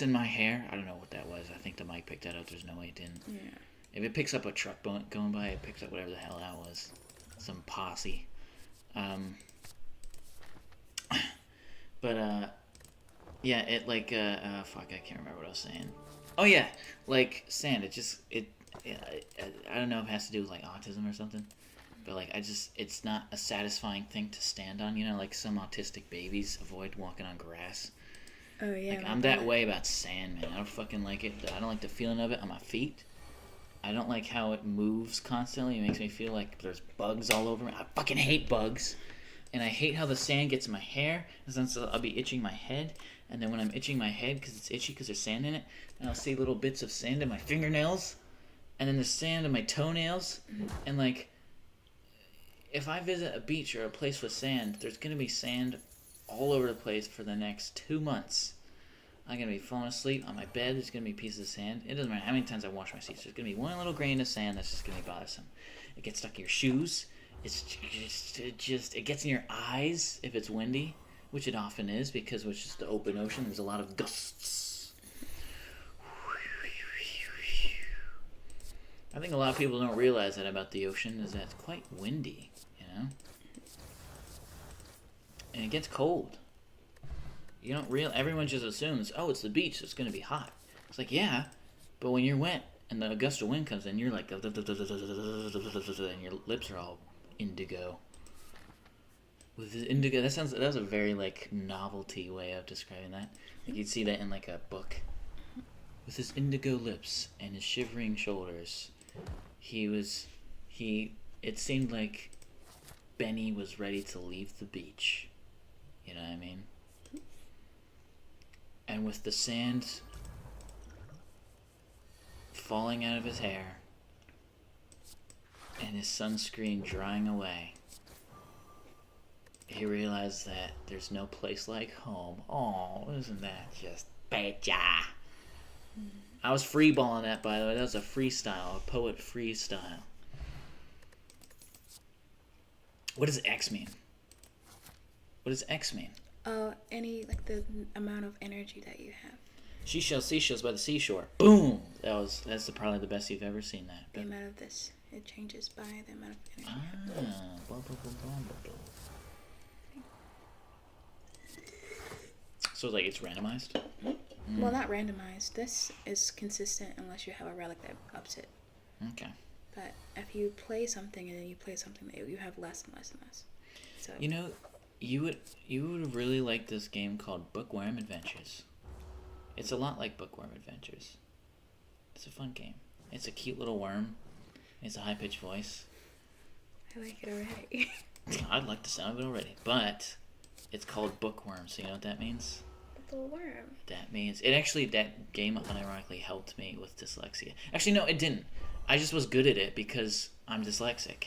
in my hair. I don't know what that was. I think the mic picked that up. There's no way it didn't. Yeah. If it picks up a truck going by, it picks up whatever the hell that was. Some posse. Yeah, it like fuck, I can't remember what I was saying. Oh yeah, like sand. I don't know if it has to do with like autism or something, but like it's not a satisfying thing to stand on. You know, like some autistic babies avoid walking on grass. Oh yeah. Like I'm that way about sand, man. I don't fucking like it. I don't like the feeling of it on my feet. I don't like how it moves constantly. It makes me feel like there's bugs all over me. I fucking hate bugs. And I hate how the sand gets in my hair. And then so I'll be itching my head. And then when I'm itching my head because it's itchy because there's sand in it, and I'll see little bits of sand in my fingernails. And then there's sand in my toenails. And like, if I visit a beach or a place with sand, there's going to be sand all over the place for the next 2 months. I'm going to be falling asleep on my bed. There's going to be pieces of sand. It doesn't matter how many times I wash my seats. There's going to be one little grain of sand that's just going to be bothersome. It gets stuck in your shoes. It gets in your eyes if it's windy, which it often is because it's just the open ocean. There's a lot of gusts. I think a lot of people don't realize that about the ocean is that it's quite windy, you know? And it gets cold. You don't everyone just assumes, oh, it's the beach, so it's going to be hot. It's like, yeah, but when you're wet and the gust of wind comes in, you're like, and your lips are all indigo. With this indigo, that's a very like novelty way of describing that. Like you'd see that in like a book. With his indigo lips and his shivering shoulders, he it seemed like Benny was ready to leave the beach. You know what I mean? And with the sand falling out of his hair and his sunscreen drying away, he realized that there's no place like home. Oh, isn't that just beja? I was freeballing that, by the way. That was a freestyle, a poet freestyle. What does X mean? What does X mean? Any, like, the amount of energy that you have. Seashells by the seashore. Boom! That's probably the best you've ever seen that. The amount of this. It changes by the amount of energy. Blah, blah, blah, blah, blah. So, like, it's randomized? Well, not randomized. This is consistent unless you have a relic that ups it. Okay. But if you play something and then you play something, you have less and less and less. So You know, you would really like this game called Bookworm Adventures. It's a lot like Bookworm Adventures. It's a fun game. It's a cute little worm. It's a high-pitched voice. I like it already. I'd like the sound of it already. But it's called Bookworm, so you know what that means? The worm. That means... that game unironically helped me with dyslexia. Actually, no, it didn't. I just was good at it because I'm dyslexic.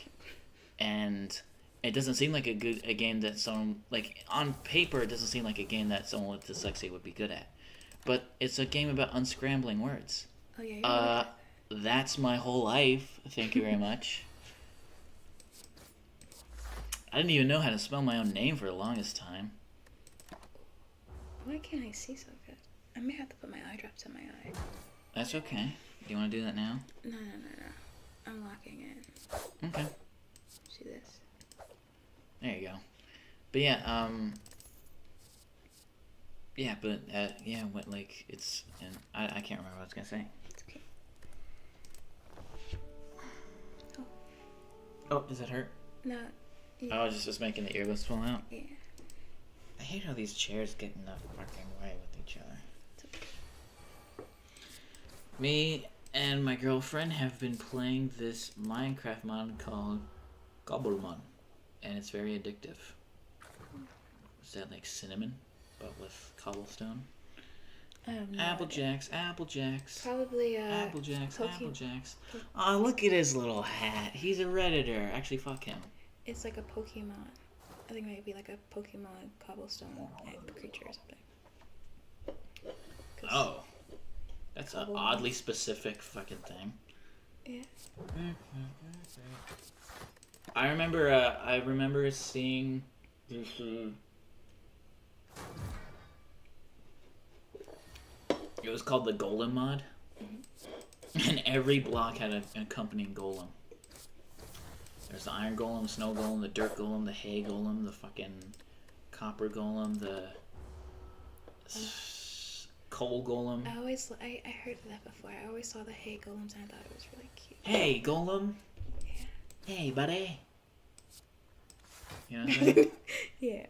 And it doesn't seem like a game that someone... Like, on paper, it doesn't seem like a game that someone with dyslexia would be good at. But it's a game about unscrambling words. Oh, yeah. That's my whole life. Thank you very much. I didn't even know how to spell my own name for the longest time. Why can't I see so good? I may have to put my eye drops in my eye. That's okay. Do you want to do that now? No. I'm locking in. Okay. See this? There you go. But yeah, what, like, it's, and I can't remember what I was gonna say. It's okay. Oh, does that hurt? No. Yeah. Oh, just making the earlobes fall out? Yeah. I hate how these chairs get in the fucking way with each other. It's okay. Me and my girlfriend have been playing this Minecraft mod called Gobblemon, and it's very addictive. Is that like cinnamon, but with cobblestone? Applejacks. Probably, Applejacks. Oh, look at his little hat. He's a Redditor. Actually, fuck him. It's like a Pokemon. I think it might be like a Pokemon cobblestone creature or something. Oh. That's an oddly specific fucking thing. Yeah. I remember seeing this, it was called the Golem mod. Mm-hmm. And every block had an accompanying golem. There's the iron golem, the snow golem, the dirt golem, the hay golem, the fucking copper golem, the coal golem. I heard that before. I always saw the hay golems and I thought it was really cute. Hey, golem. Yeah. Hey, buddy. You know what I'm saying? Yeah.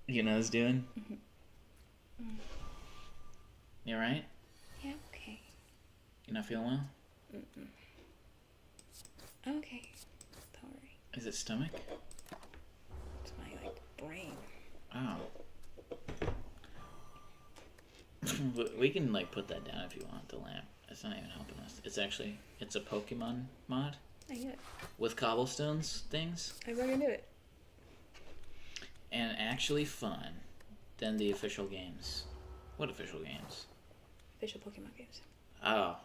You know what I was doing? Mm-hmm. You alright? Yeah, okay. You not feeling well? Mm-mm. Okay. Don't worry. Is it stomach? It's my, brain. Oh. We can, put that down if you want, the lamp. It's not even helping us. It's a Pokemon mod. I knew it. With cobblestones things. I'm gonna do it. And actually fun than the official games. What official games? Official Pokemon games. Oh.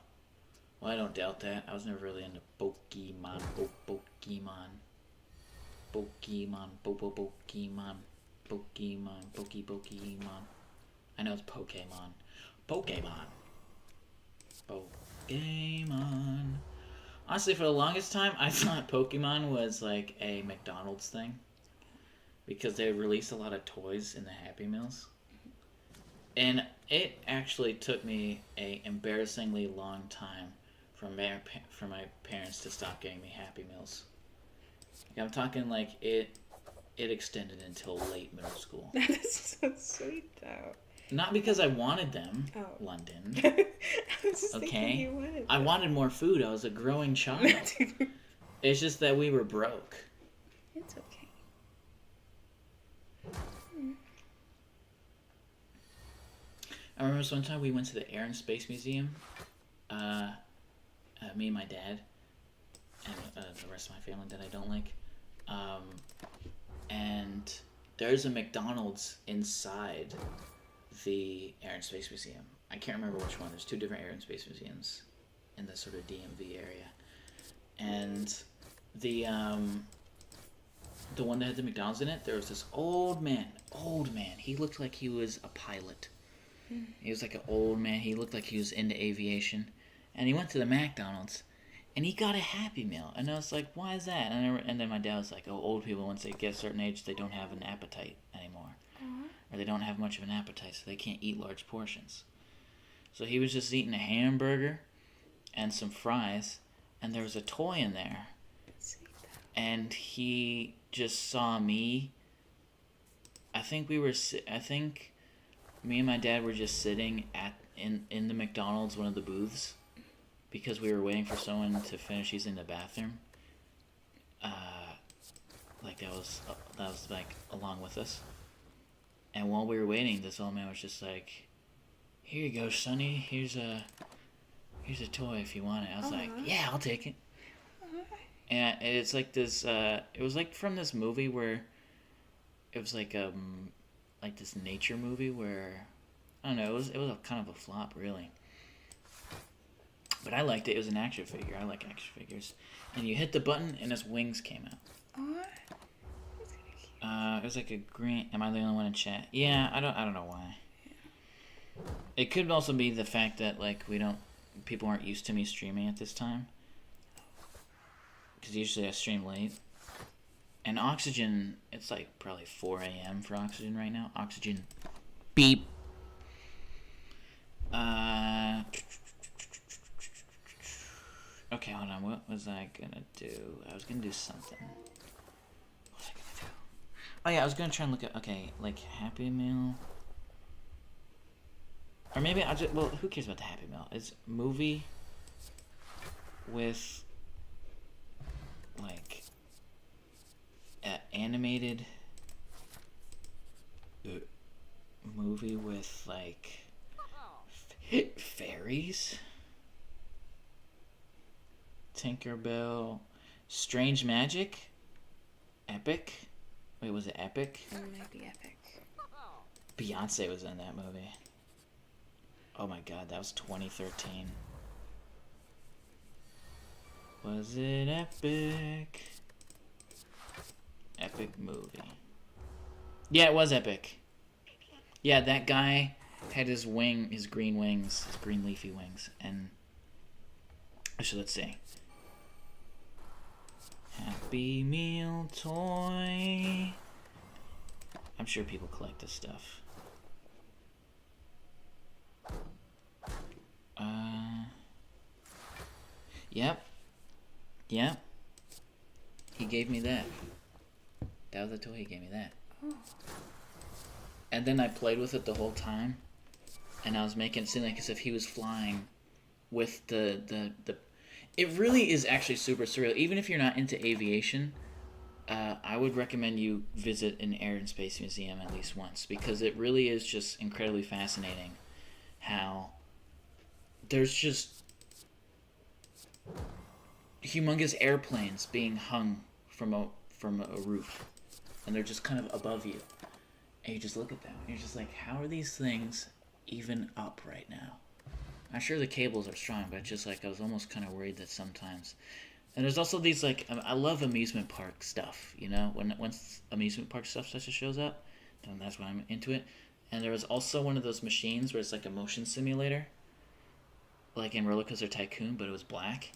Well, I don't doubt that. I was never really into Pokemon. Pokemon. I know it's Pokemon. Honestly, for the longest time, I thought Pokemon was like a McDonald's thing. Because they released a lot of toys in the Happy Meals. And it actually took me a embarrassingly long time for my parents to stop getting me Happy Meals. I'm talking it extended until late middle school. That's so sweet, though. Not because I wanted them, Oh. London. I was just thinking Okay? you wanted I them. wanted more food. I was a growing child. It's just that we were broke. It's okay. I remember this one time we went to the Air and Space Museum. Me and my dad, and the rest of my family that I don't like. And there's a McDonald's inside the Air and Space Museum. I can't remember which one. There's 2 different Air and Space Museums in the sort of DMV area. And the one that had the McDonald's in it, there was this old man. He looked like he was a pilot. He was like an old man. He looked like he was into aviation. And he went to the McDonald's, and he got a Happy Meal. And I was like, why is that? And then my dad was like, oh, old people, once they get a certain age, they don't have an appetite anymore. Or they don't have much of an appetite, so they can't eat large portions. So he was just eating a hamburger and some fries, and there was a toy in there. And he just saw me. I think me and my dad were just sitting in the McDonald's, one of the booths, because we were waiting for someone to finish using the bathroom. That was like along with us. And while we were waiting, this old man was just like, "Here you go, Sonny. Here's a toy if you want it." I was like, "Yeah, I'll take it." And it's like this. It was like from this movie where it was like this nature movie where I don't know. It was a kind of a flop, really. But I liked it. It was an action figure. I like action figures. And you hit the button, and his wings came out. It was like a green. Am I the only one in chat? Yeah, I don't know why. It could also be the fact that people aren't used to me streaming at this time. Because usually I stream late. And Oxygen, it's like probably 4 a.m. for Oxygen right now. Oxygen, beep. Okay, hold on. What was I gonna do? I was gonna do something. What was I gonna do? Oh yeah, I was gonna try and look at Happy Meal. Or maybe I'll just who cares about the Happy Meal? It's movie with animated movie with fairies. Tinkerbell, Strange Magic, Epic. Wait, was it Epic? It might be Epic. Beyonce was in that movie. Oh my god, that was 2013. Was it Epic? Epic movie. Yeah, it was Epic. Yeah, that guy had his green wings, his green leafy wings, and actually, let's see. Happy Meal toy. I'm sure people collect this stuff. Yep. He gave me that. That was the toy he gave me that. Oh. And then I played with it the whole time, and I was making it seem like as if he was flying with the It really is actually super surreal. Even if you're not into aviation, I would recommend you visit an Air and Space Museum at least once, because it really is just incredibly fascinating how there's just humongous airplanes being hung from a roof, and they're just kind of above you, and you just look at them and you're just like, how are these things even up right now? I'm sure the cables are strong, but just I was almost kind of worried that sometimes. And there's also these I love amusement park stuff, once amusement park stuff such as shows up, then that's when I'm into it. And there was also one of those machines where it's like a motion simulator, like in Roller Coaster Tycoon, but it was black,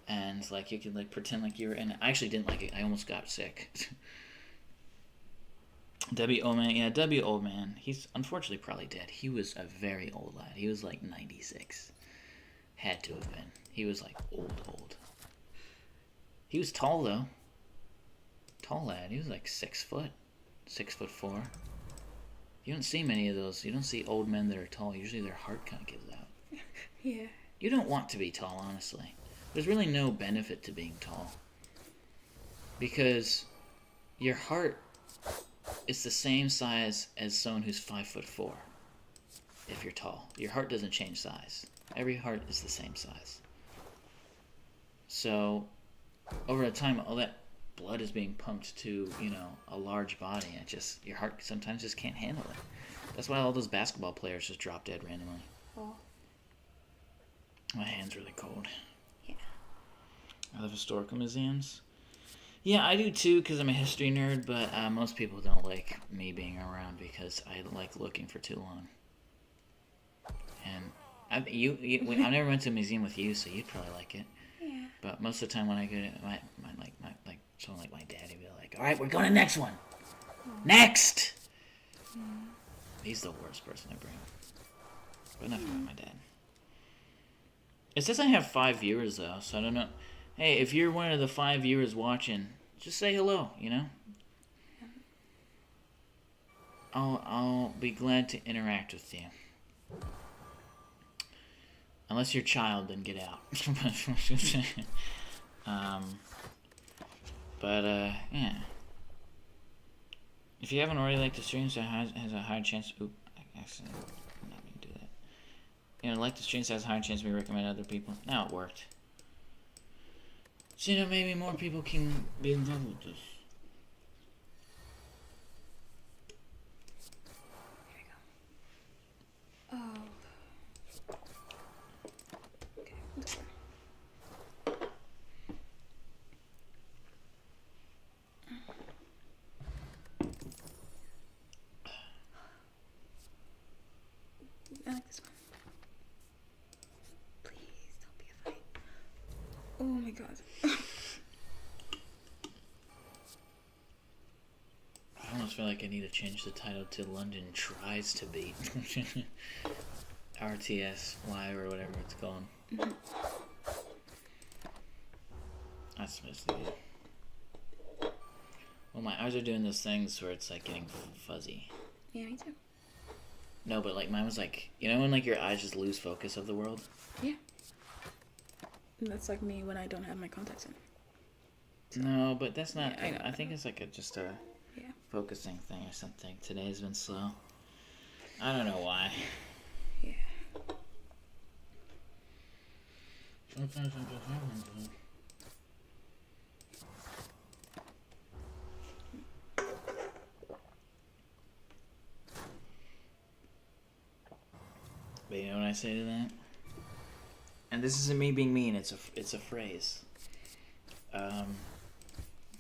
and you could pretend like you were in it. I actually didn't like it. I almost got sick. W. Old Man. He's unfortunately probably dead. He was a very old lad. He was 96. Had to have been. He was old. He was tall though. Tall lad. He was 6 foot. 6'4". You don't see many of those. You don't see old men that are tall. Usually their heart kind of gives out. Yeah. You don't want to be tall, honestly. There's really no benefit to being tall. Because your heart is the same size as someone who's 5'4". If you're tall. Your heart doesn't change size. Every heart is the same size. So, over time, all that blood is being pumped to, you know, a large body, and your heart sometimes just can't handle it. That's why all those basketball players just drop dead randomly. Oh. My hand's really cold. Yeah. I love historical museums. Yeah, I do too, because I'm a history nerd, but most people don't like me being around because I like looking for too long. And I've never went to a museum with you, so you'd probably like it. Yeah. But most of the time when I go to someone like my daddy will be like, all right, we're going to the next one. Next! He's the worst person to bring. But enough about my dad. It says I have 5 viewers, though, so I don't know. Hey, if you're one of the 5 viewers watching, just say hello, you know? I'll be glad to interact with you. Unless you're a child, then get out. Yeah. If you haven't already liked the stream, so it has a higher chance. Oop, actually, I'm not going to do that. You know, like the stream, so it has a higher chance to be recommended to other people. Now it worked. So, you know, maybe more people can be involved with this. Here we go. Oh. Okay, let's go. I like this one. Please don't be a fight. Oh my god. I almost feel like I need to change the title to London Tries to Beat. RTSY or whatever it's called. Mm-hmm. That's supposed to be. Well, my eyes are doing those things where it's like getting fuzzy. Yeah, me too. No, but like mine was like, you know when like your eyes just lose focus of the world? Yeah. And that's like me when I don't have my contacts in. So, no, but that's not. Yeah, I think it's like just a focusing thing or something. Today's been slow. I don't know why. Yeah. Sometimes it just happens. But you know what I say to that? And this isn't me being mean. It's a phrase.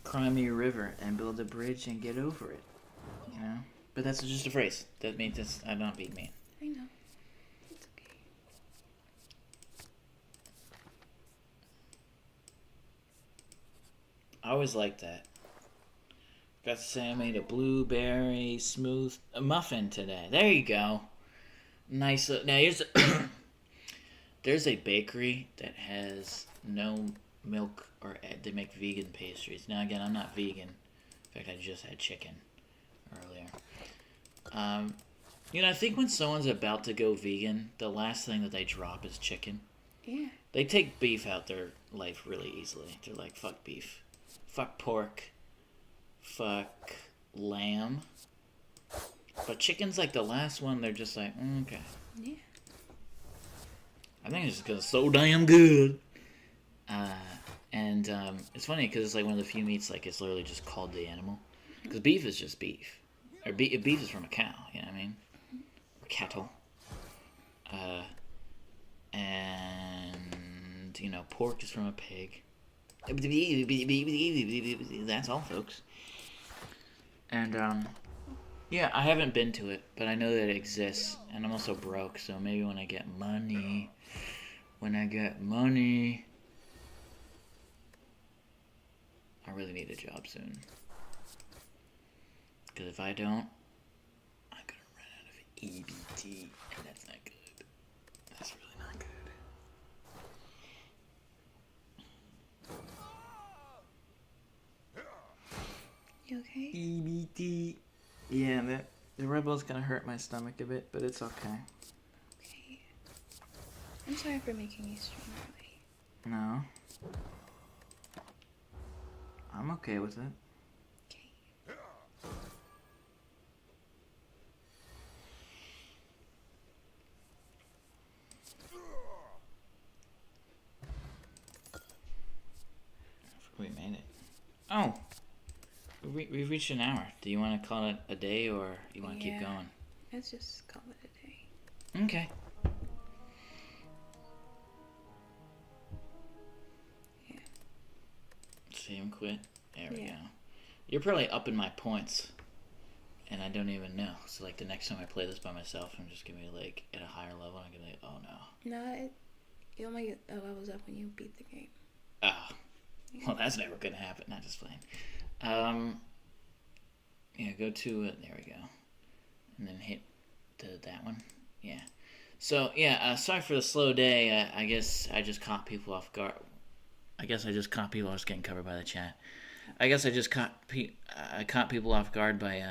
Cry me a river and build a bridge and get over it. You know? But that's just a phrase. That means I'm not being mean. I know. It's okay. I always liked that. Got to say I made a blueberry smooth muffin today. There you go. Nice. Now here's there's a bakery that has no milk or they make vegan pastries. Now again, I'm not vegan. In fact, I just had chicken earlier. You know, I think when someone's about to go vegan, the last thing that they drop is chicken. Yeah. They take beef out their life really easily. They're like, fuck beef. Fuck pork. Fuck lamb. But chicken's like the last one. They're just like, okay. Yeah. I think it's just because it's so damn good. It's funny because it's like one of the few meats like it's literally just called the animal. Because beef is just beef. Or beef is from a cow, you know what I mean? Or cattle. And, you know, pork is from a pig. That's all, folks. And, yeah, I haven't been to it, but I know that it exists. And I'm also broke, so maybe when I get money... I really need a job soon. Because if I don't, I'm going to run out of EBT, and that's not good. That's really not good. You okay? EBT. Yeah, The Red Bull's gonna hurt my stomach a bit, but it's okay. Okay. I'm sorry for making you stream early. No. I'm okay with it. Okay. We made it. Oh! We've reached an hour. Do you want to call it a day, or you want to keep going? Let's just call it a day. Okay. Yeah. See him quit? There we go. You're probably upping my points, and I don't even know. So, like, the next time I play this by myself, I'm just going to be, like, at a higher level, I'm going to be like, oh, no. No, you only get the levels up when you beat the game. Oh. Well, that's never going to happen. Not just playing. Yeah, go to it. There we go. And then hit that one. Yeah. So, yeah, sorry for the slow day. I guess I just caught people off guard. I guess I just caught people. I was getting covered by the chat. I guess I just caught people off guard by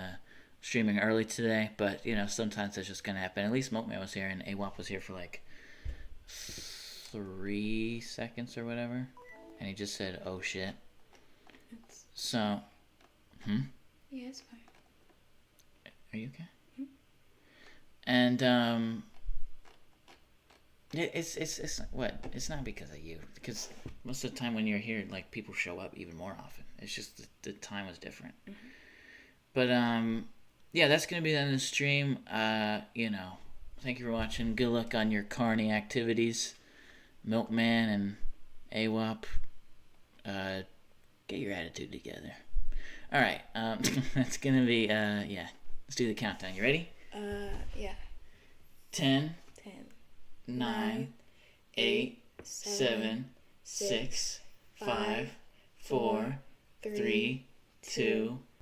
streaming early today. But, you know, sometimes that's just going to happen. At least Milkman was here, and AWAP was here for, like, 3 seconds or whatever. And he just said, oh, shit. So, Yeah, it's fine. Are you okay? Mm-hmm. And, it's what? It's not because of you. Because most of the time when you're here, like, people show up even more often. It's just the time was different. Mm-hmm. But, yeah, that's going to be the end of the stream. You know, thank you for watching. Good luck on your carny activities. Milkman and AWAP. Get your attitude together. Alright, that's gonna be, yeah. Let's do the countdown. You ready? Yeah. 10, 10, 9, 8, 7, 6, 5, 4, 3, 2,